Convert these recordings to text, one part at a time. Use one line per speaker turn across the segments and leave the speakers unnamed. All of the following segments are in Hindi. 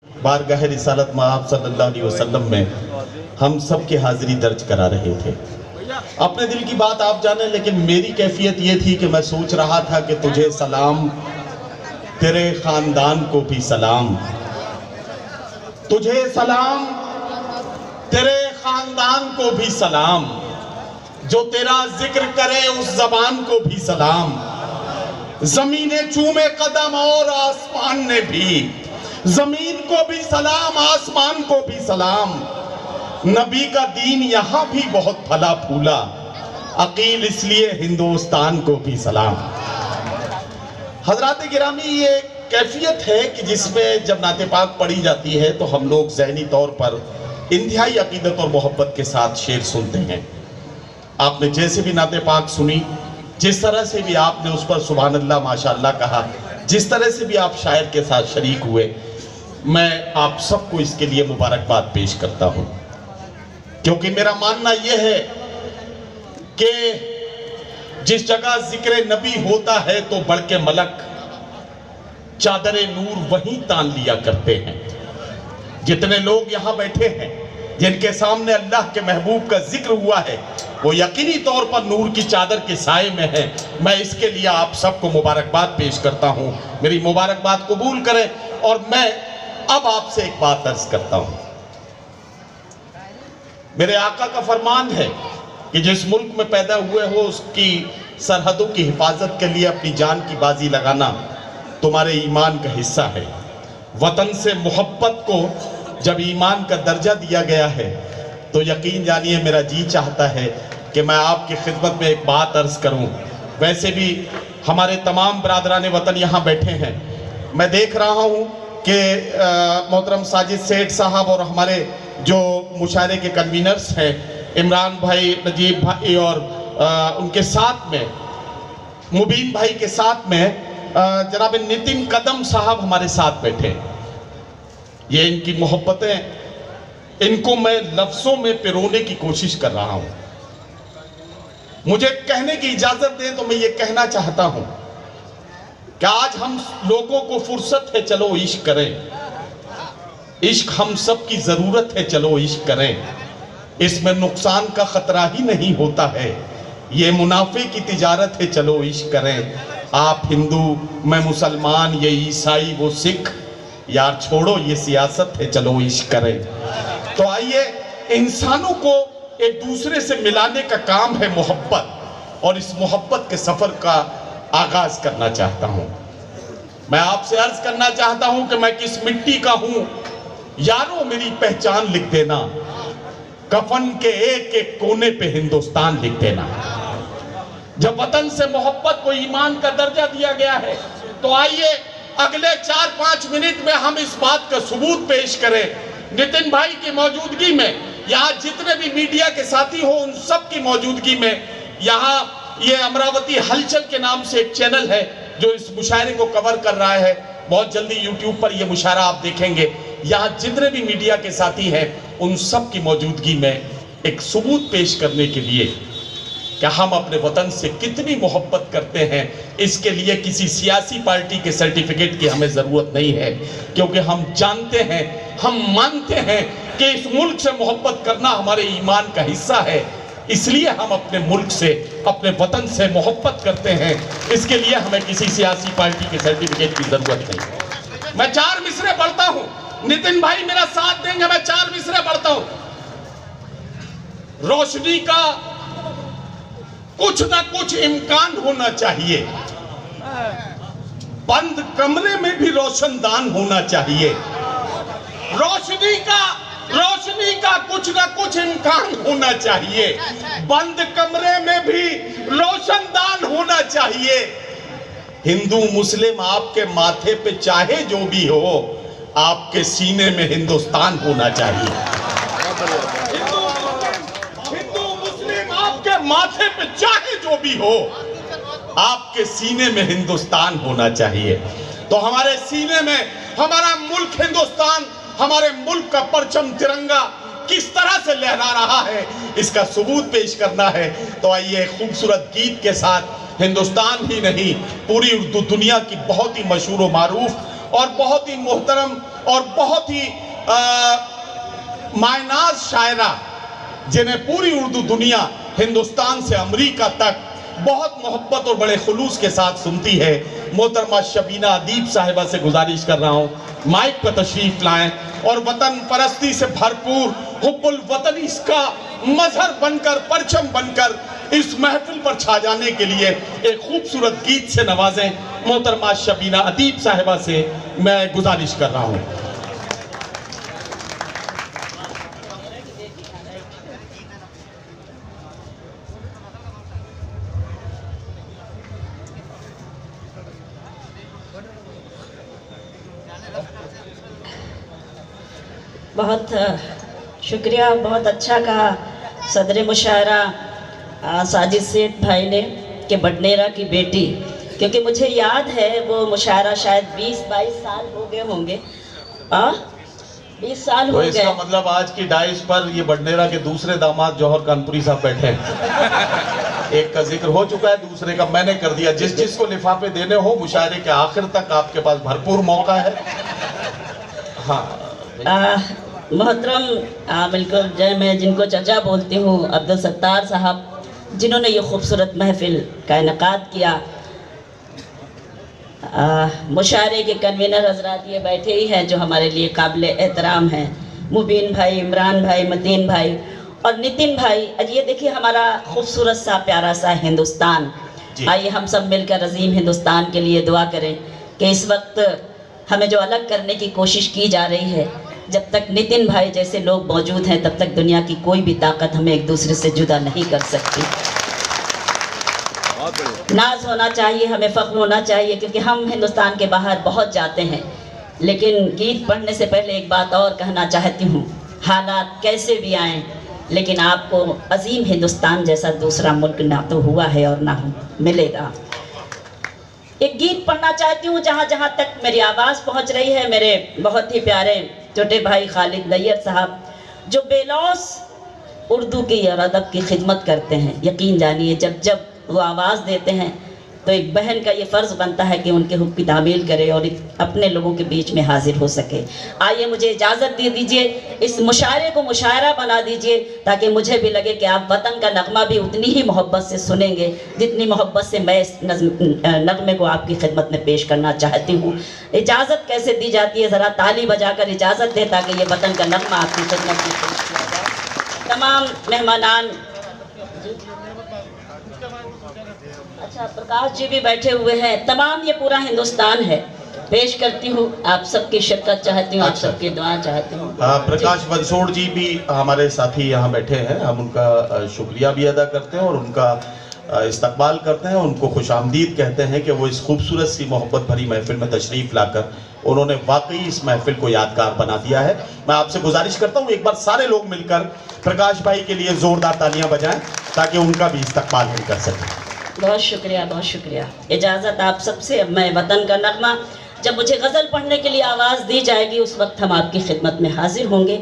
बारगाह रिसालत मआब सल्लल्लाहु अलैहि वसल्लम में हम सब की हाजिरी दर्ज करा रहे थे। अपने दिल की बात आप जाने, लेकिन मेरी कैफियत ये थी कि मैं सोच रहा था कि तुझे सलाम, तेरे खानदान को भी सलाम, तुझे सलाम, तेरे खानदान को भी सलाम, जो तेरा जिक्र करे उस जबान को भी सलाम। जमीने चूमे कदम और आसमान ने भी, जमीन को भी सलाम, आसमान को भी सलाम। नबी का दीन यहां भी बहुत फला फूला, अकील इसलिए हिंदुस्तान को भी सलाम। हजरात गिरामी, ये कैफियत है कि जिसमें जब नाते पाक पढ़ी जाती है तो हम लोग ज़हनी तौर पर इंतहाई अकीदत और मोहब्बत के साथ शेर सुनते हैं। आपने जैसे भी नाते पाक सुनी, जिस तरह से भी आपने उस पर सुभान अल्लाह माशाअल्लाह कहा, जिस तरह से भी आप शायर के साथ शरीक हुए, मैं आप सबको इसके लिए मुबारकबाद पेश करता हूं, क्योंकि मेरा मानना यह है कि जिस जगह जिक्र नबी होता है तो बढ़ के मलक चादरे नूर वहीं तान लिया करते हैं। जितने लोग यहां बैठे हैं जिनके सामने अल्लाह के महबूब का जिक्र हुआ है, वो यकीनी तौर पर नूर की चादर के साए में है। मैं इसके लिए आप सबको मुबारकबाद पेश करता हूं, मेरी मुबारकबाद कबूल करें। और मैं अब आपसे एक बात अर्ज करता हूं। मेरे आका का फरमान है कि जिस मुल्क में पैदा हुए हो उसकी सरहदों की हिफाजत के लिए अपनी जान की बाजी लगाना तुम्हारे ईमान का हिस्सा है। वतन से मोहब्बत को जब ईमान का दर्जा दिया गया है तो यकीन जानिए मेरा जी चाहता है कि मैं आपकी खिदमत में एक बात अर्ज करूं। वैसे भी हमारे तमाम बरादरान वतन यहाँ बैठे हैं। मैं देख रहा हूँ कि मोहतरम साजिद सेठ साहब और हमारे जो मुशायरे के कन्वीनर्स हैं, इमरान भाई, नजीब भाई और उनके साथ में मुबीन भाई के साथ में जनाब नितिन कदम साहब हमारे साथ बैठे। ये इनकी मोहब्बतें, इनको मैं लफ्जों में पिरोने की कोशिश कर रहा हूं। मुझे कहने की इजाजत दें तो मैं ये कहना चाहता हूं कि आज हम लोगों को फुर्सत है, चलो इश्क करें। इश्क हम सब की जरूरत है, चलो इश्क करें। इसमें नुकसान का खतरा ही नहीं होता है, ये मुनाफे की तिजारत है, चलो इश्क करें। आप हिंदू, मैं मुसलमान, ये ईसाई, वो सिख, यार छोड़ो ये सियासत है, चलो इश्क करें। तो आइए, इंसानों को एक दूसरे से मिलाने का काम है मोहब्बत, और इस मोहब्बत के सफर का आगाज करना चाहता हूं। मैं आपसे अर्ज करना चाहता हूं कि मैं किस मिट्टी का हूं, यारों मेरी पहचान लिख देना। कफन के एक एक कोने पे हिंदुस्तान लिख देना। जब वतन से मोहब्बत को ईमान का दर्जा दिया गया है तो आइए अगले 4-5 मिनट में हम इस बात का सबूत पेश करें। नितिन भाई की मौजूदगी में, यहाँ जितने भी मीडिया के साथी हो उन सब की मौजूदगी में, यहाँ ये अमरावती हलचल के नाम से एक चैनल है जो इस मुशायरे को कवर कर रहा है। बहुत जल्दी यूट्यूब पर यह मुशायरा आप देखेंगे। यहाँ जितने भी मीडिया के साथी हैं उन सब की मौजूदगी में एक सबूत पेश करने के लिए कि हम अपने वतन से कितनी मोहब्बत करते हैं, इसके लिए किसी सियासी पार्टी के सर्टिफिकेट की हमें ज़रूरत नहीं है, क्योंकि हम जानते हैं, हम मानते हैं कि इस मुल्क से मोहब्बत करना हमारे ईमान का हिस्सा है। इसलिए हम अपने मुल्क से, अपने वतन से मोहब्बत करते हैं। इसके लिए हमें किसी सियासी पार्टी के सर्टिफिकेट की ज़रूरत नहीं। मैं 4 मिसरे पढ़ता हूँ, नितिन भाई मेरा साथ देंगे, मैं 4 मिसरे पढ़ता हूँ। रोशनी का कुछ ना कुछ इम्कान होना चाहिए, बंद कमरे में भी रोशनदान होना चाहिए। रोशनी का कुछ ना कुछ इम्कान होना चाहिए, बंद कमरे में भी रोशनदान होना चाहिए। हिंदू मुस्लिम आपके माथे पे चाहे जो भी हो, आपके सीने में हिंदुस्तान होना चाहिए। हिंदू मुस्लिम आपके माथे पे चाहे जो भी हो, आपके सीने में हिंदुस्तान होना चाहिए। तो हमारे सीने में हमारा मुल्क हिंदुस्तान, हमारे मुल्क का परचम तिरंगा किस तरह से लहरा रहा है, इसका सबूत पेश करना है। तो आइए खूबसूरत गीत के साथ हिंदुस्तान ही नहीं पूरी उर्दू दुनिया की बहुत ही मशहूर व मारूफ और बहुत ही मोहतरम और बहुत ही मायनाज शायरा जिन्हें पूरी उर्दू दुनिया हिंदुस्तान से अमेरिका तक बहुत मोहब्बत और बड़े खुलूस के साथ सुनती है। मोहतरमा शबीना अदीब साहिबा से गुजारिश कर रहा हूँ माइक पर तशरीफ लाएं और वतन परस्ती से भरपूर हुब्बुल वतन इसका मजहर बनकर, परचम बनकर इस महफिल पर छा जाने के लिए एक खूबसूरत गीत से नवाजें। मोहतरमा शबीना अदीब साहिबा से मैं गुजारिश कर रहा हूँ।
बहुत शुक्रिया, बहुत अच्छा कहा सदर मुशायरा साजिद सेठ भाई ने कि बडनेरा की बेटी, क्योंकि मुझे याद है वो मुशायरा शायद 20-22 साल हो गए होंगे। 20 साल हो गए।
इसका मतलब आज की डाइस पर ये बडनेरा के दूसरे दामाद जौहर कानपुरी साहब बैठे हैं। एक का जिक्र हो चुका है, दूसरे का मैंने कर दिया। जिस जिसको लिफाफे देने हो मुशायरे के आखिर तक आपके पास भरपूर मौका है। हाँ
मोहतरम बिल्कुल जय, मैं जिनको चचा बोलती हूँ, अब्दुल सत्तार साहब, जिन्होंने ये खूबसूरत महफिल का इनकाद किया। मुशायरे के कन्वीनर हजरात ये बैठे ही हैं जो हमारे लिए काबिल एहतराम हैं, मुबीन भाई, इमरान भाई, मतीन भाई और नितिन भाई। ये देखिए हमारा खूबसूरत सा प्यारा सा हिंदुस्तान। आइए हम सब मिलकर अजीम हिंदुस्तान के लिए दुआ करें कि इस वक्त हमें जो अलग करने की कोशिश की जा रही है, जब तक नितिन भाई जैसे लोग मौजूद हैं तब तक दुनिया की कोई भी ताकत हमें एक दूसरे से जुदा नहीं कर सकती। नाज होना चाहिए, हमें फ़ख्र होना चाहिए, क्योंकि हम हिंदुस्तान के बाहर बहुत जाते हैं। लेकिन गीत पढ़ने से पहले एक बात और कहना चाहती हूँ, हालात कैसे भी आएँ, लेकिन आपको अजीम हिंदुस्तान जैसा दूसरा मुल्क ना तो हुआ है और ना मिलेगा। एक गीत पढ़ना चाहती हूँ जहाँ जहाँ तक मेरी आवाज़ पहुँच रही है। मेरे बहुत ही प्यारे छोटे भाई खालिद दैयर साहब जो बेलौस उर्दू की और अदब की खिदमत करते हैं, यकीन जानिए जब जब वो आवाज़ देते हैं तो एक बहन का ये फ़र्ज़ बनता है कि उनके हुक्म की तामील करे और अपने लोगों के बीच में हाजिर हो सके। आइए मुझे इजाज़त दे दीजिए, इस मुशायरे को मुशायरा बना दीजिए ताकि मुझे भी लगे कि आप वतन का नगमा भी उतनी ही मोहब्बत से सुनेंगे जितनी मोहब्बत से मैं इस नगमे को आपकी खिदमत में पेश करना चाहती हूँ। इजाज़त कैसे दी जाती है, ज़रा ताली बजाकर इजाज़त दें ताकि ये वतन का नगमा आपकी खिदमत में पेश किया जाए। तमाम मेहमानान, अच्छा प्रकाश जी भी बैठे हुए हैं, तमाम ये पूरा हिंदुस्तान है। पेश करती हूँ, आप सबकी शिरकत चाहती हूँ, आप सबकी दुआ चाहती हूँ।
प्रकाश बंसोड़ जी भी हमारे साथी यहाँ बैठे हैं, हम उनका शुक्रिया भी अदा करते हैं और उनका इस्तकबाल करते हैं, उनको खुशामदीद कहते हैं कि वो इस खूबसूरत सी मोहब्बत भरी महफिल में तशरीफ़ लाकर उन्होंने वाकई इस महफिल को यादगार बना दिया है। मैं आपसे गुजारिश करता हूँ एक बार सारे लोग मिलकर प्रकाश भाई के लिए ज़ोरदार तालियां बजाएं ताकि उनका भी इस्तकबाल हम कर सकें।
बहुत शुक्रिया, बहुत शुक्रिया। इजाज़त आप सबसे। मैं वतन का नगमा, जब मुझे गज़ल पढ़ने के लिए आवाज़ दी जाएगी उस वक्त हम आपकी खिदमत में हाजिर होंगे।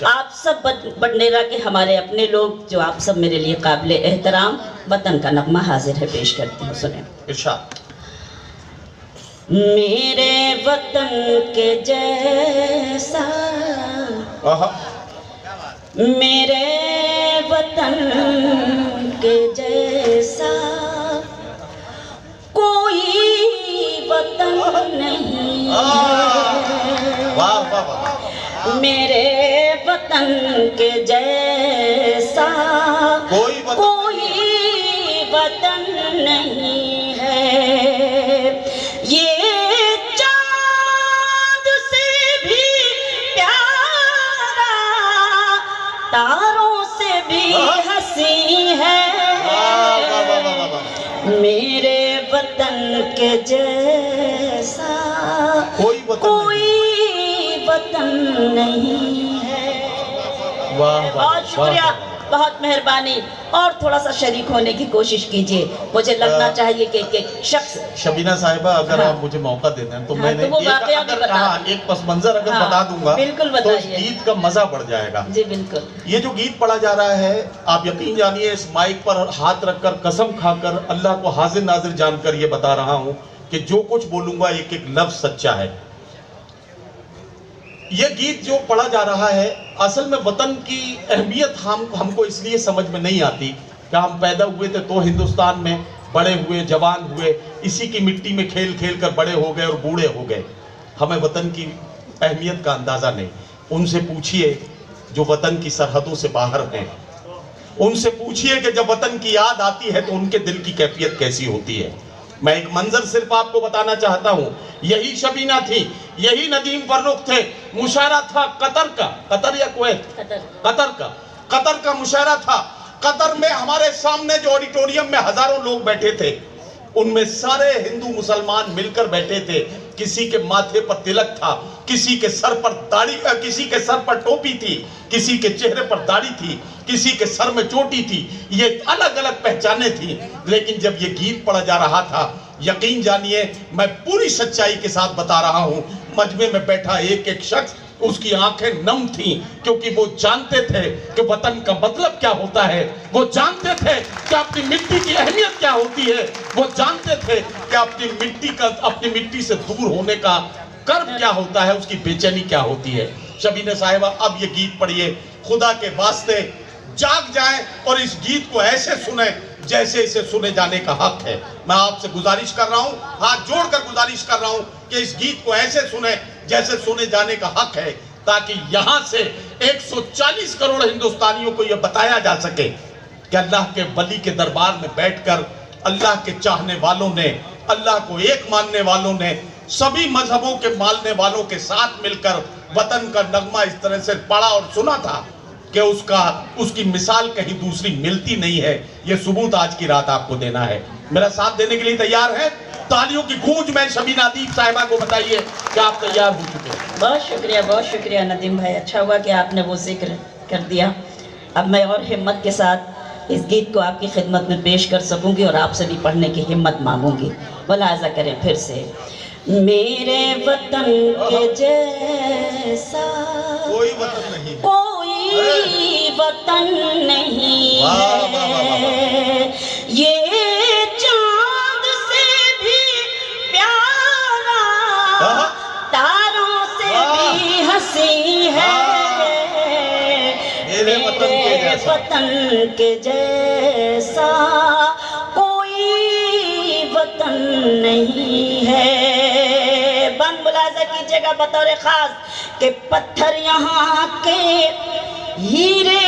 आप सब बडनेरा के हमारे अपने लोग जो आप सब मेरे लिए काबिल एहतराम, वतन का नगमा हाजिर है, पेश करती हूँ, सुने।
इरशाद।
मेरे वतन के जैसा, मेरे वतन के जैसा कोई वतन नहीं है।
वाह वाह वाह।
मेरे वतन के जैसा कोई वतन नहीं है। ये चाँद से भी प्यारा, तारों से भी हंसी है। मेरे वतन के जैसा कोई वतन नहीं है। बहुत शुक्रिया, बहुत मेहरबानी। और थोड़ा सा शरीक होने की कोशिश कीजिए, मुझे लगना चाहिए कि एक शख्स।
शबीना साहिबा अगर आप मुझे मौका देते हैं तो मैंने एक पस मंजर अगर बता दूंगा,
बिल्कुल
तो इस गीत का मजा बढ़ जाएगा।
जी बिल्कुल।
ये जो गीत पढ़ा जा रहा है, आप यकीन जानिए इस माइक पर हाथ रखकर कसम खाकर अल्लाह को हाजिर नाजिर जानकर ये बता रहा हूँ कि जो कुछ बोलूंगा एक एक लफ्ज सच्चा है। ये गीत जो पढ़ा जा रहा है, असल में वतन की अहमियत हमको इसलिए समझ में नहीं आती कि हम पैदा हुए थे तो हिंदुस्तान में, बड़े हुए, जवान हुए, इसी की मिट्टी में खेल खेल कर बड़े हो गए और बूढ़े हो गए। हमें वतन की अहमियत का अंदाज़ा नहीं। उनसे पूछिए जो वतन की सरहदों से बाहर हैं, उनसे पूछिए कि जब वतन की याद आती है तो उनके दिल की कैफियत कैसी होती है। मैं एक मंजर सिर्फ आपको बताना चाहता हूँ। यही शबीना थी, यही नदीम फर्रुख थे। मुशायरा था कतर का, कतर या कुवैत, कतर का मुशायरा था। कतर में हमारे सामने जो ऑडिटोरियम में हजारों लोग बैठे थे, उनमें सारे हिंदू मुसलमान मिलकर बैठे थे। किसी के माथे पर तिलक था, किसी के सर पर दाढ़ी, किसी के सर पर टोपी थी, किसी के चेहरे पर दाढ़ी थी, किसी के सर में चोटी थी। ये अलग अलग पहचाने थी। लेकिन जब ये गीत पढ़ा जा रहा था, यकीन जानिए मैं पूरी सच्चाई के साथ बता रहा हूँ, मजमे में बैठा एक एक शख्स, उसकी आंखें नम थीं, क्योंकि वो जानते थे कि वतन का मतलब क्या होता है। वो जानते थे कि अपनी मिट्टी की अहमियत क्या होती है। वो जानते थे कि अपनी मिट्टी से दूर होने का कर्ब क्या होता है, उसकी बेचैनी क्या होती है। शबीना साहिबा, अब ये गीत पढ़िए, खुदा के वास्ते जाग जाएं और इस गीत को ऐसे सुने जैसे इसे सुने जाने का हक है। मैं आपसे गुजारिश कर रहा हूँ, हाथ जोड़कर गुजारिश कर रहा हूँ कि इस गीत को ऐसे सुने जैसे सुने जाने का हक है, ताकि यहाँ से 140 करोड़ हिंदुस्तानियों को यह बताया जा सके कि अल्लाह के वली के दरबार में बैठकर अल्लाह के चाहने वालों ने, अल्लाह को एक मानने वालों ने, सभी मजहबों के मानने वालों के साथ मिलकर वतन का नगमा इस तरह से पढ़ा और सुना था कि उसकी मिसाल कहीं दूसरी मिलती नहीं है। ये सबूत आज की रात आपको देना है। मेरा साथ देने के लिए तैयार है? तालियों की गूंज में शबीना अदीब साहिबा को बताइए कि आप तैयार हो चुके हैं।
बहुत शुक्रिया नदीम भाई, अच्छा हुआ कि आपने वो जिक्र कर दिया। अब मैं और हिम्मत के साथ इस गीत को आपकी खिदमत में पेश कर सकूंगी और आपसे भी पढ़ने की हिम्मत मांगूंगी। मुलाहिज़ा करें फिर से। मेरे वतन के जैसा
कोई वतन नहीं,
कोई वतन नहीं है, ये चांद से भी प्यारा, तारों से भी हंसी है। मेरे वतन के जैसा कोई वतन नहीं है। बंद मुलाजा कीजिएगा बतौर खास के पत्थर यहाँ के हीरे,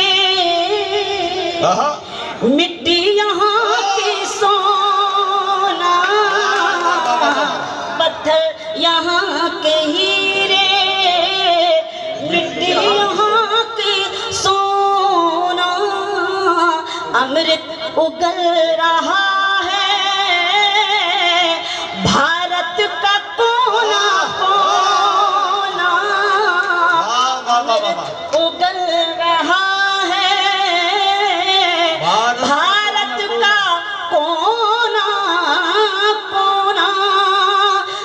मिट्टी यहाँ की सोना, पत्थर यहाँ के हीरे, मिट्टी यहाँ की सोना, अमृत उगल रहा है भारत का कोना कोना, उगल रहा है भारत का कोना कोना।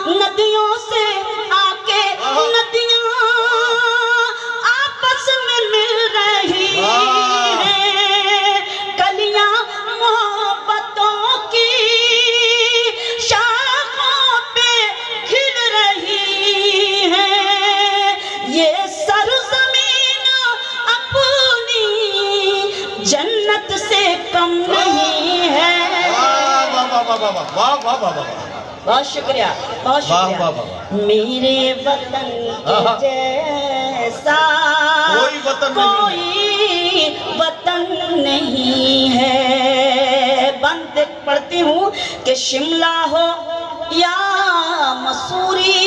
नदियों से आके नदियाँ आपस में मिल रही हैं, कलियाँ मोहब्बतों की शाखों पे खिल रही हैं। ये सरज़मीन अपनी जन्नत से कम नहीं है। बहुत शुक्रिया, बहुत शुक्रिया। मेरे वतन के जैसा कोई वतन नहीं है। बंद पढ़ती हूँ कि शिमला हो या मसूरी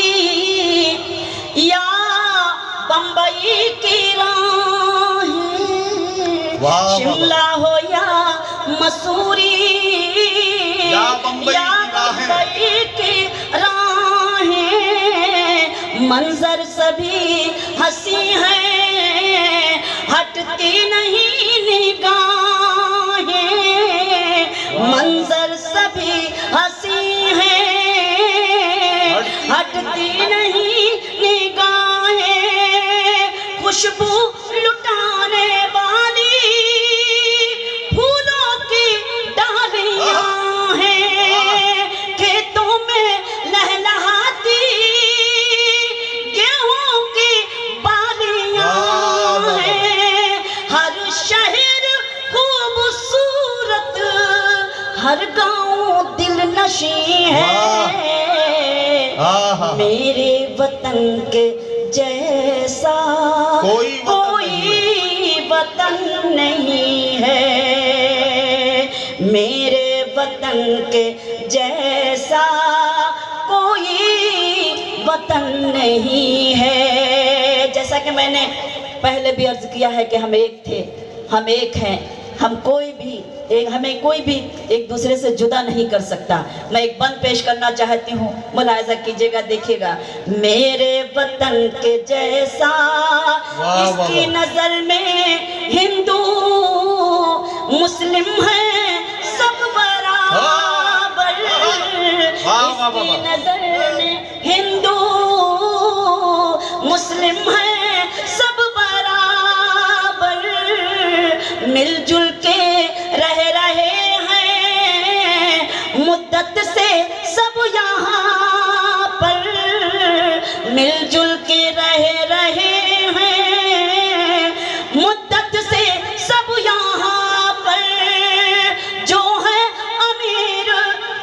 या बम्बई की राहें, शिमला हो या मसूरी या बम्बई की राहें, मंजर सभी हंसी हैं, हटती नहीं निगाहें, मंजर सभी हंसी हैं, हटती नहीं निगाहें, खुशबू लुटाने वाली फूलों की डालियां हैं, खेतों में लहलहाती गेहूं की हर गांव दिल नशी है, मेरे वतन के जैसा कोई वतन नहीं है, मेरे वतन के जैसा कोई वतन नहीं है। जैसा कि मैंने पहले भी अर्ज किया है कि हम एक थे, हम एक हैं, हम कोई भी हमें कोई भी एक दूसरे से जुदा नहीं कर सकता। मैं एक बंद पेश करना चाहती हूँ, मुलाहिजा कीजिएगा, देखिएगा। मेरे वतन के जैसा इसकी नजर में हिंदू मुस्लिम है सब बराबर, इसकी नजर में हिंदू मुस्लिम है सब बराबर, मिलजुल के रहे हैं मुद्दत से सब यहाँ पर, मिलजुल के रहे हैं मुद्दत से सब यहाँ पर, जो है अमीर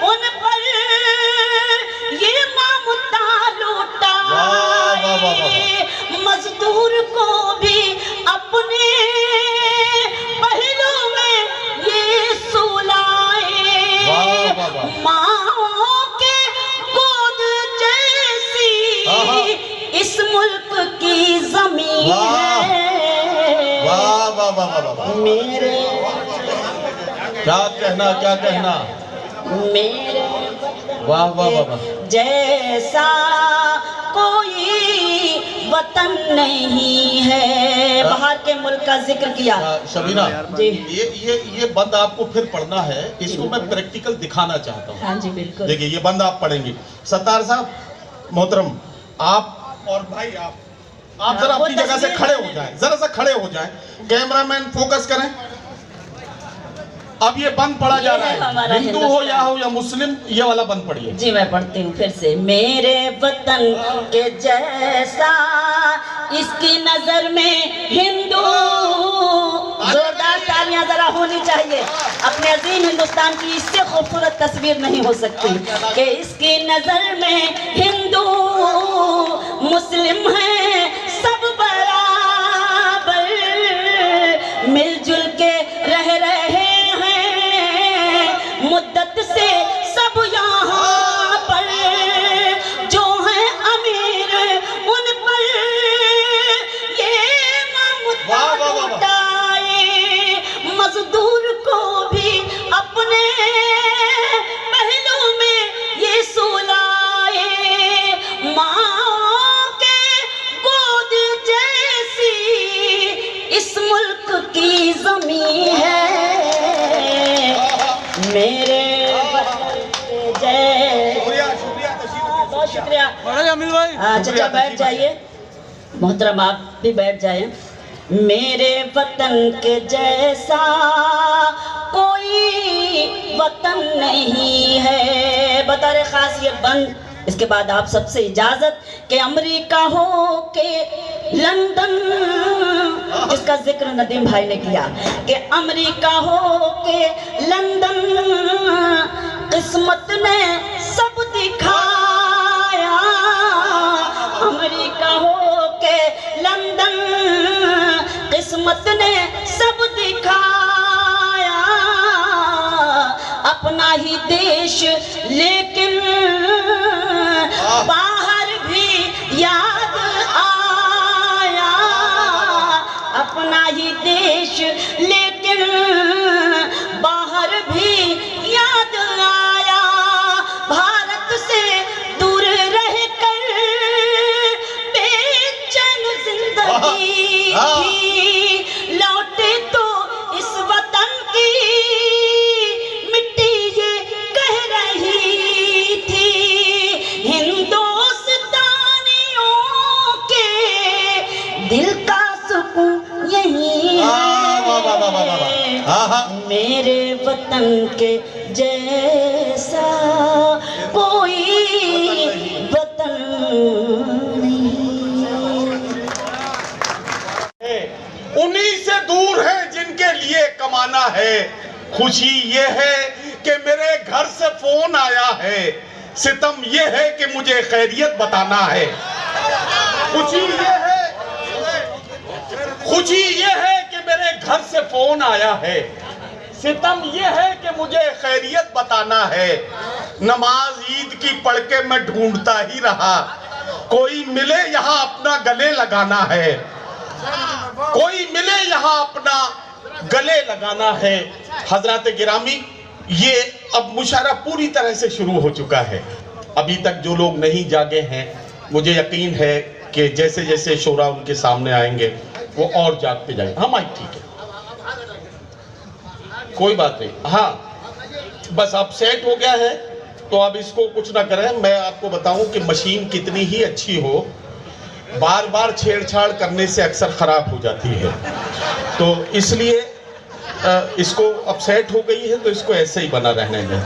उन पर ये मामूता लूटाए, मजदूर को भी अपने पहलू में ये सुलाए, माओ के गोद जैसी इस मुल्क की जमीन है, मेरे
क्या कहना
मेरे
वाह वाह वाह
जैसा कोई वतन नहीं है। बाहर के मुल्क का जिक्र किया।
शबीना
जी,
ये बंद आपको फिर पढ़ना है, इसको मैं प्रैक्टिकल दिखाना चाहता हूँ।
हाँ जी बिल्कुल।
देखिए ये बंद आप पढ़ेंगे। सत्तार साहब मोहतरम, आप और भाई आप जरा अपनी जगह से खड़े हो जाएं, जरा सा खड़े हो जाएं, कैमरामैन फोकस करें। अब ये बंद पढ़ा जा रहा है, हिंदू हो या मुस्लिम, ये वाला बंद पढ़िए।
जी मैं पढ़ती हूँ फिर से। मेरे वतन के जैसा इसकी नजर में हिंदू, जोरदार तालियां जरा होनी चाहिए। अपने अजीम हिंदुस्तान की इससे खूबसूरत तस्वीर नहीं हो सकती कि इसकी नजर में हिंदू मुस्लिम है सब बराबर, मिलजुल के रहे मुद्दत से सब यहाँ पर, जो है अमीर उन पर ये मामूता लूटाए, मजदूर को भी अपने पहलू में ये सुलाए, माँ के गोद जैसी इस मुल्क की जमीन है, मेरे बहुत शुक्रिया। चाचा बैठ जाइए, मोहतरम आप भी बैठ जाइए। मेरे वतन के जैसा कोई वतन नहीं है। बतौर खास ये बंद, इसके बाद आप सबसे इजाजत कि अमेरिका हो के लंदन, जिसका जिक्र नदीम भाई ने किया, कि अमेरिका हो के लंदन किस्मत ने सब दिखाया, अमेरिका हो के लंदन किस्मत ने सब दिखाया, अपना ही देश लेकिन बाहर भी याद आया, अपना ही देश लेकिन बाहर भी याद आया, भारत से दूर रहकर बेचैन जिंदगी थी, लौटे तो इस वतन की मिट्टी ये कह रही थी, हिंदुस्तानियों के दिल का सुकून यही है, मेरे वतन के जैसा कोई वतन नहीं।
उन्हीं से दूर है जिनके लिए कमाना है, खुशी ये है कि मेरे घर से फोन आया है, सितम ये है कि मुझे खैरियत बताना है। खुशी ये है, खुशी ये है कि मेरे घर से फोन आया है, सितम ये है कि मुझे खैरियत बताना है। नमाज ईद की पढ़ के मैं ढूंढता ही रहा, कोई मिले यहाँ अपना गले लगाना है, कोई मिले यहाँ अपना गले लगाना है। हजरत गिरामी, ये अब मुशायरा पूरी तरह से शुरू हो चुका है। अभी तक जो लोग नहीं जागे हैं, मुझे यकीन है कि जैसे जैसे शोरा उनके सामने आएंगे वो और जागते जाएंगे। हाँ माइक ठीक है, कोई बात नहीं। हाँ बस अब सेट हो गया है तो अब इसको कुछ ना करें। मैं आपको बताऊं कि मशीन कितनी ही अच्छी हो, बार बार छेड़छाड़ करने से अक्सर खराब हो जाती है, तो इसलिए इसको अब सेट हो गई है तो इसको ऐसे ही बना रहने दें,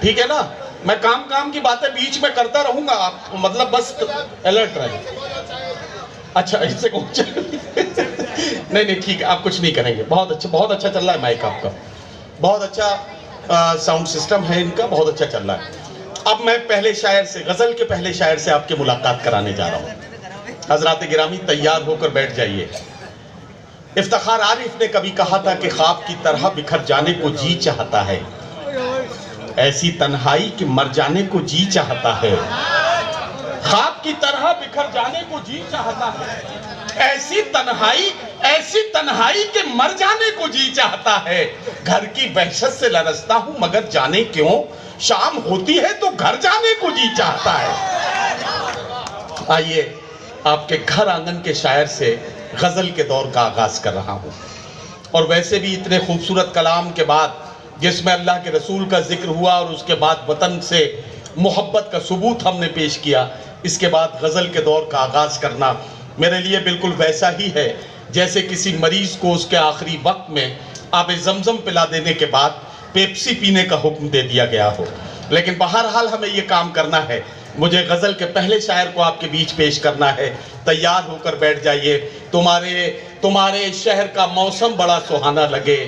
ठीक है ना। मैं काम की बातें बीच में करता रहूंगा, आप मतलब बस अलर्ट रहे। अच्छा इससे कुछ नहीं ठीक है, आप कुछ नहीं करेंगे। बहुत अच्छा चल रहा है माइक आपका, बहुत अच्छा साउंड सिस्टम है इनका, बहुत अच्छा चल रहा है। अब मैं पहले शायर से, गजल के पहले शायर से आपकी मुलाकात कराने जा रहा हूँ। हजरात गिरामी तैयार होकर बैठ जाइए। इफ्तिखार आरिफ ने कभी कहा था कि ख्वाब की तरह बिखर जाने को जी चाहता है, ऐसी तन्हाई कि मर जाने को जी चाहता है। ख्वाब की तरह बिखर जाने को जी चाहता है, ऐसी तन्हाई कि मर जाने को जी चाहता है। घर की वहशत से लरसता हूं मगर जाने क्यों, शाम होती है तो घर जाने को जी चाहता है। आइए आपके घर आंगन के शायर से गजल के दौर का आगाज कर रहा हूं। और वैसे भी इतने खूबसूरत कलाम के बाद, जिसमें अल्लाह के रसूल का जिक्र हुआ और उसके बाद वतन से मोहब्बत का सबूत हमने पेश किया, इसके बाद गजल के दौर का आगाज करना मेरे लिए बिल्कुल वैसा ही है जैसे किसी मरीज को उसके आखिरी वक्त में आब जमजम पिला देने के बाद पेप्सी पीने का हुक्म दे दिया गया हो। लेकिन बहरहाल हमें ये काम करना है। मुझे गजल के पहले शायर को आपके बीच पेश करना है। तैयार होकर बैठ जाइए। तुम्हारे शहर का मौसम बड़ा सुहाना लगे,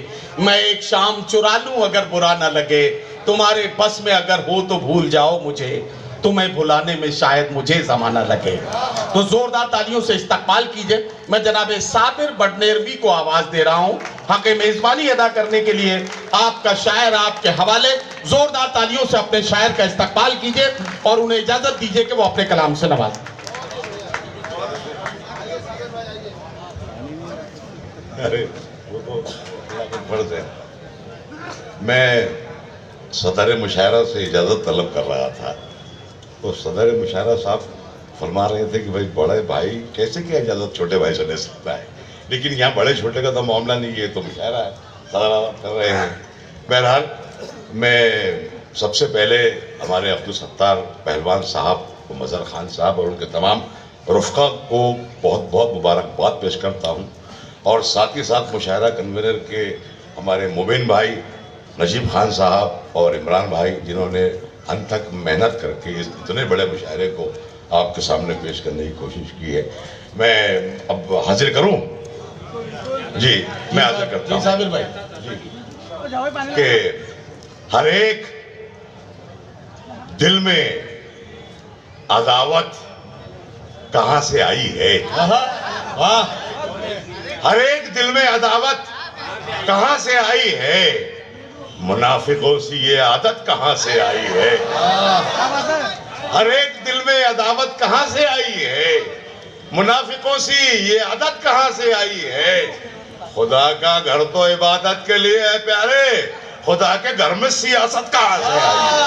मैं एक शाम चुरा लूं अगर बुरा ना लगे, तुम्हारे बस में अगर हो तो भूल जाओ मुझे, तुम्हें भुलाने में शायद मुझे जमाना लगे। तो जोरदार तालियों से इस्तकबाल कीजिए। मैं जनाब साबिर बडनेरवी को आवाज दे रहा हूं हक मेजबानी अदा करने के लिए। आपका शायर आपके हवाले, जोरदार तालियों से अपने शायर का इस्तकबाल कीजिए और उन्हें इजाजत दीजिए कि वो अपने कलाम से नवाजें।
अरे वो तो फर्ज है। मैं सदर मुशायरा से इजाज़त तलब कर रहा था, तो सदर मुशायरा साहब फरमा रहे थे कि भाई बड़े भाई कैसे क्या इजाज़त छोटे भाई से ले सकता है, लेकिन यहाँ बड़े छोटे का तो मामला नहीं है, तो मुशायरा है, सदर कर रहे हैं। बहरहाल मैं सबसे पहले हमारे अब्दुल सत्तार पहलवान साहब, मज़हर खान साहब और उनके तमाम रफ़क़ा को बहुत बहुत मुबारकबाद पेश करता हूँ, और साथ ही साथ मुशायरा कन्वीनर के हमारे मुबीन भाई, नजीब खान साहब और इमरान भाई, जिन्होंने अंत तक मेहनत करके इस इतने बड़े मुशायरे को आपके सामने पेश करने की कोशिश की है। मैं अब हाजिर करूं जी, मैं हाजिर करता हूं
साबिर भाई
कि हर एक दिल में अदावत कहां से आई है, हर एक दिल में अदावत कहां से आई है, मुनाफिकों से ये आदत कहां से आई है। हर एक दिल में अदावत कहां से आई है, मुनाफिकों से ये आदत कहां से आई है। खुदा का घर तो इबादत के लिए है प्यारे, खुदा के घर में सियासत कहां से आई है।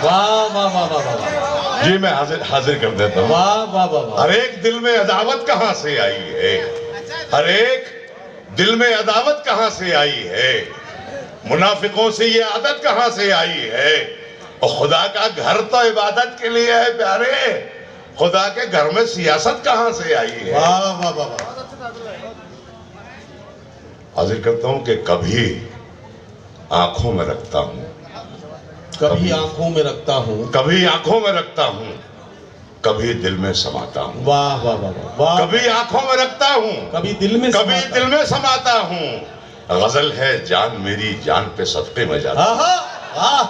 वाह वाह वाह वाह वाह
जी मैं हाजिर कर देता हूँ।
वाह वाह वाह।
हर एक दिल में अदावत कहां से आई है, हर एक दिल में अदावत कहां से आई है, मुनाफिकों से ये आदत कहां से आई है। और खुदा का घर तो इबादत के लिए है प्यारे, खुदा के घर में सियासत कहां से आई है।
वाह वाह वाह।
हाजिर करता हूं कि कभी आंखों में रखता हूं,
कभी आंखों में रखता हूँ,
कभी आंखों में रखता हूं, कभी दिल में समाता हूं।
वाह वाह वाह वाह।
कभी आंखों में रखता हूं,
कभी दिल में
कभी दिल में समाता हूं, गजल है जान मेरी जान पे सदके में जाता
आहा,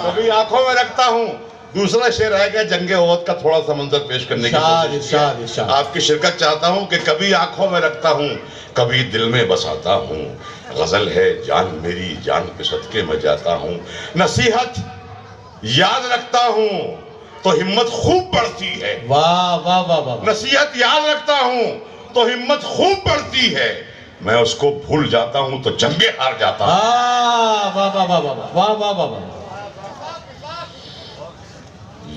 कभी आंखों में रखता हूँ। दूसरा शेर आएगा जंगे ओहद का, थोड़ा सा मंजर पेश करने की
इरशाद,
कोशिश
इरशाद,
की।
इरशाद।
आपकी शिरकत चाहता हूँ कि कभी आंखों में रखता हूँ, कभी दिल में बसाता हूँ। गजल है जान मेरी जान पे सदके में जाता हूँ। नसीहत याद रखता हूँ तो हिम्मत खूब बढ़ती है।
वाह वाह वाह वाह।
नसीहत याद रखता हूँ तो हिम्मत खूब बढ़ती है। मैं उसको भूल जाता हूँ तो जंगे हार जाता हूँ।
वाह वाह वाह वाह वाह वाह वाह वाह।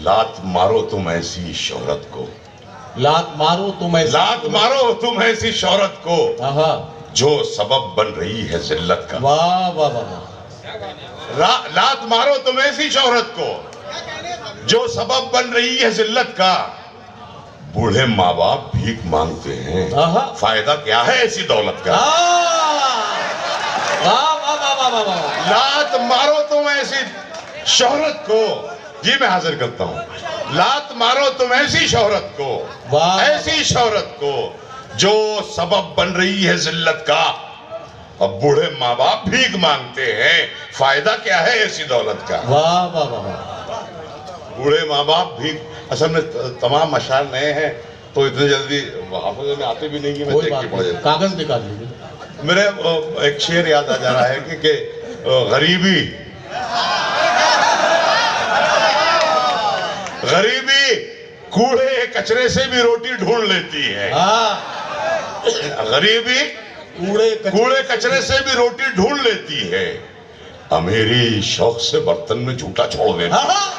लात मारो तुम ऐसी शोहरत को,
लात मारो तुम ऐसी,
लात मारो तुम ऐसी शोहरत को
आहा,
जो सबब बन रही है जिल्लत का।
वाह वाह वाह।
लात मारो तुम ऐसी शोहरत को जो सबब बन रही है जिल्लत का। बूढ़े माँ बाप भीख मांगते हैं,
आहा।
फायदा क्या है ऐसी दौलत का।
वाह वाह वाह वाह वाह वाह।
लात मारो तुम ऐसी शोहरत को, जी मैं हाजिर करता हूँ। लात मारो तुम ऐसी शोहरत को,
वाह।
ऐसी शोहरत को जो सबब बन रही है जिल्लत का। अब बूढ़े माँ बाप भीख मांगते हैं, फायदा क्या है ऐसी दौलत का।
वाह वाह वाह वाह।
बूढ़े माँ बाप भीख, असल में तमाम अशार नए हैं तो इतने जल्दी हाफिज़े में आते भी नहीं है। मैं
कोई
देख
बात
के पढ़
नहीं,
जाता
कागज निकाल लीजिए।
मेरे एक शेर याद आ जा रहा है कि गरीबी, गरीबी कूड़े कचरे से भी रोटी ढूंढ लेती है। गरीबी कूड़े कचरे से भी रोटी ढूंढ लेती है। अमीरी शौक से बर्तन में झूठा छोड़ देती है।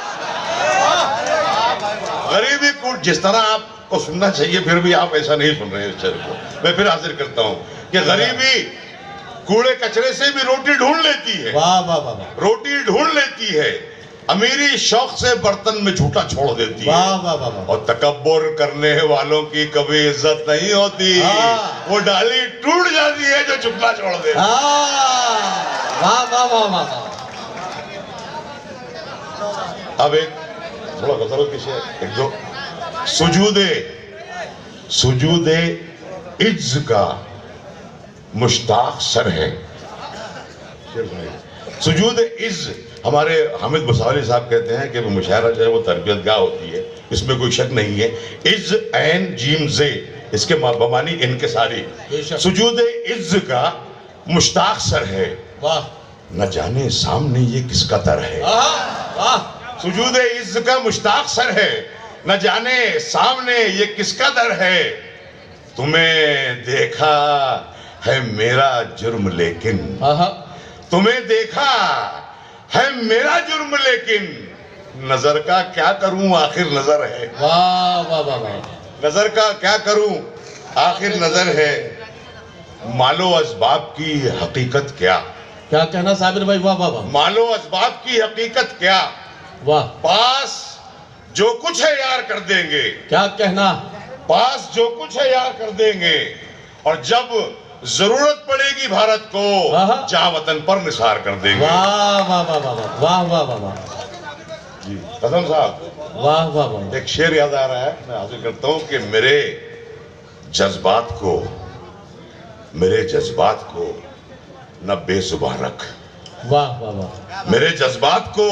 गरीबी कूड़, जिस तरह आपको सुनना चाहिए फिर भी आप ऐसा नहीं सुन रहे हैं। शेर को मैं फिर हाजिर करता हूँ कि गरीबी कूड़े कचरे से भी रोटी ढूंढ लेती है।
वाह वाह वाह।
रोटी ढूंढ लेती है। अमीरी शौक से बर्तन में झूठा छोड़ देती है।
वाह वाह वाह।
और तकब्बुर करने वालों की कभी इज्जत नहीं होती। वो डाली टूट जाती है जो झुकना छोड़ दे।
वाह वाह वाह वाह।
अब एक थोड़ा गजलों की शेर, एक दो। सुजूदे इज्ज का मुश्ताक सर है। सुजूद इज्ज, हमारे हामिद बुसावली साहब कहते हैं कि वो मुशायरा जो है वो तरबियतगाह होती है, इसमें कोई शक नहीं है। इज्ज ऐन जीम जे, इसके बमानी इनके सारी। सुजूद इज्ज का मुश्ताक सर है,
वाह।
न जाने सामने ये किसका तर है।
वाह।
सुजूद इज्ज का मुश्ताक सर है, न जाने सामने ये किसका दर है। तुम्हें देखा है मेरा जुर्म लेकिन, तुम्हें देखा है मेरा जुर्म लेकिन, नजर का क्या करूं आखिर नजर है।
वाह वाह वाह वाह।
नजर का क्या करूं आखिर नजर है। मालो असबाब की हकीकत क्या,
क्या कहना साबिर भाई। वाह वाह वाह।
मालो असबाब की हकीकत क्या,
वाह।
पास जो कुछ है यार कर देंगे। क्या
कहना,
पास जो कुछ है यार कर देंगे। और जब जरूरत पड़ेगी भारत को, जहां वतन पर निसार कर देंगे।
वाह वाह वाह वाह वाह वाह वाह वाह।
जी कसम साहब,
वाह वाह वाह।
एक शेर याद आ रहा है, मैं हाजिर करता हूं कि मेरे जज्बात को न बेजुबान रख। वाह वाह वाह। मेरे जज्बात को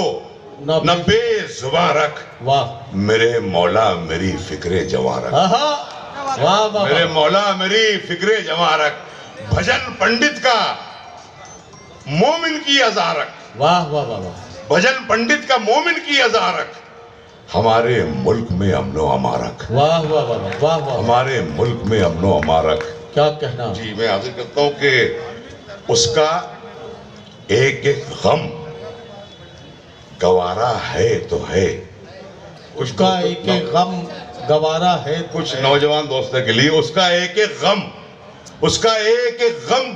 न बेजुबान रख। वाह। मेरे मौला मेरी फिक्रे जवां रख। वाह वाह। मेरे मौला मेरी फिक्रे जवां रख। भजन पंडित का मोमिन की अज़ा रख। वाह वाह वाह। भजन पंडित का मोमिन की अज़ा रख। हमारे मुल्क में अमनो अमा रख। वाह वाह वाह वाह वाह। हमारे मुल्क में अमनो अमा रख। क्या कहना। जी मैं हाजिर करता हूँ कि उसका एक एक गम गवारा है तो है। उसका एक एक गम गवारा है। कुछ नौजवान दोस्तों के लिए उसका एक एक गम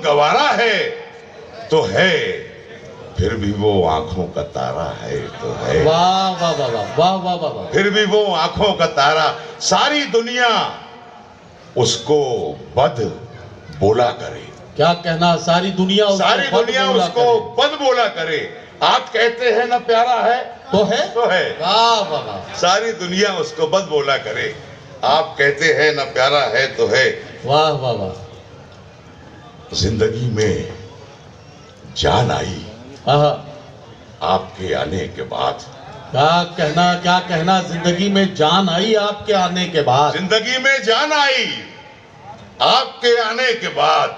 गवारा है तो है, फिर भी वो आंखों का तारा है तो है। वाह वाह वाह वाह वाह वाह वाह। फिर भी वो आंखों का तारा, सारी दुनिया उसको बद बोला करे। क्या कहना, सारी दुनिया उसको बद बोला करे। आप कहते हैं ना प्यारा है तो है, तो है। वाह वाह वाह। सारी दुनिया उसको बद बोला करे। आप कहते हैं ना प्यारा है तो है। वाह वाह वाह। जिंदगी में जान आई
आहा,
आपके आने के बाद।
क्या कहना जिंदगी में जान आई आपके आने के बाद।
जिंदगी में जान आई आपके आने के बाद,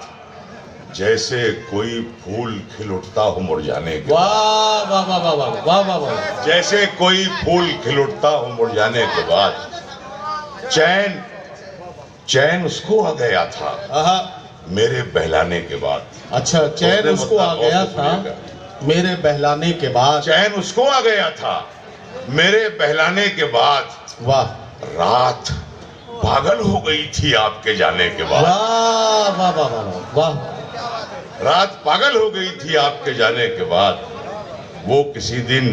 जैसे कोई फूल खिल उठता हो मुरझाने के बाद।
वाह वाह वाह वाह वाह वाह वाह वाह।
जैसे कोई फूल खिल उठता हो मुरझाने के बाद, चैन उसको आ गया था
आहा,
मेरे बहलाने के बाद।
अच्छा, चैन उसको आ गया था मेरे बहलाने के बाद।
चैन उसको आ गया था मेरे बहलाने के बाद।
वाह
रात पागल हो गई थी आपके जाने के बाद।
वाह वाह वाह वाह वाह।
रात पागल हो गई थी आपके जाने के बाद। वो किसी दिन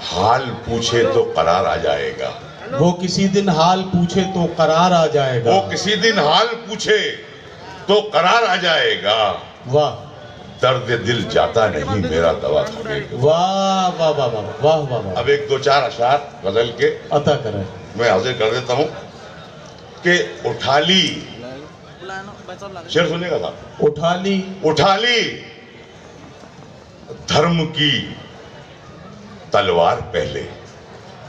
हाल पूछे तो करार आ जाएगा।
वो किसी दिन हाल पूछे तो करार आ जाएगा।
वो किसी दिन हाल पूछे तो करार आ जाएगा।
वाह,
दर्द दिल जाता नहीं मेरा दवा खाने के।
वाह वाह वाह वाह वाह वाह वाह।
अब एक दो चार अशार बदल के
अता करें।
मैं हाजिर कर देता हूँ कि उठाली, शेर सुनेगा था। उठाली धर्म की तलवार पहले।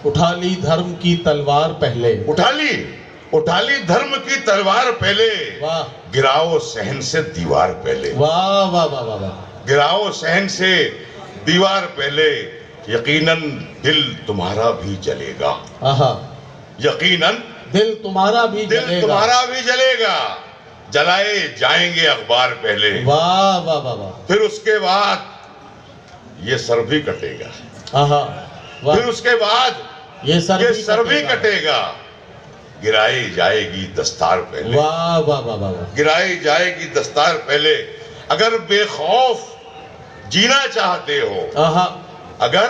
उठाली धर्म की तलवार पहले।
उठाली धर्म की तलवार पहले।
वाह,
गिराओ सहन से दीवार पहले।
वाह वाह वाह वाह वाह।
गिराओ सहन से दीवार पहले, यकीनन दिल तुम्हारा भी जलेगा।
आहा,
यकीनन
दिल तुम्हारा भी
दिल
जलेगा।
तुम्हारा भी जलेगा। जलाए जाएंगे अखबार पहले।
वाह वाह वाह वाह।
फिर उसके बाद ये सर भी कटेगा।
आहा, वाह।
फिर उसके बाद
ये
सर भी कटेगा। गिराई जाएगी दस्तार पहले।
वाह वाह वाह वाह वाह।
गिराई जाएगी दस्तार पहले। अगर बेखौफ जीना चाहते हो,
आहा,
अगर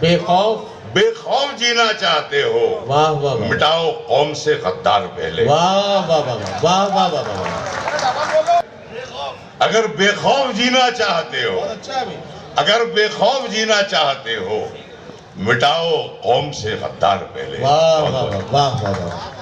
बेखौफ
जीना चाहते हो,
वाह वाह वाह।
मिटाओ कौम से गद्दार पहले।
वाह वाह वाह वाह वाह वाह वाह वाह।
अगर बेखौफ जीना चाहते हो, अगर बेखौफ जीना चाहते हो, मिटाओ कौम से गद्दार पहले।
वाह वाह वाह वाह वाह।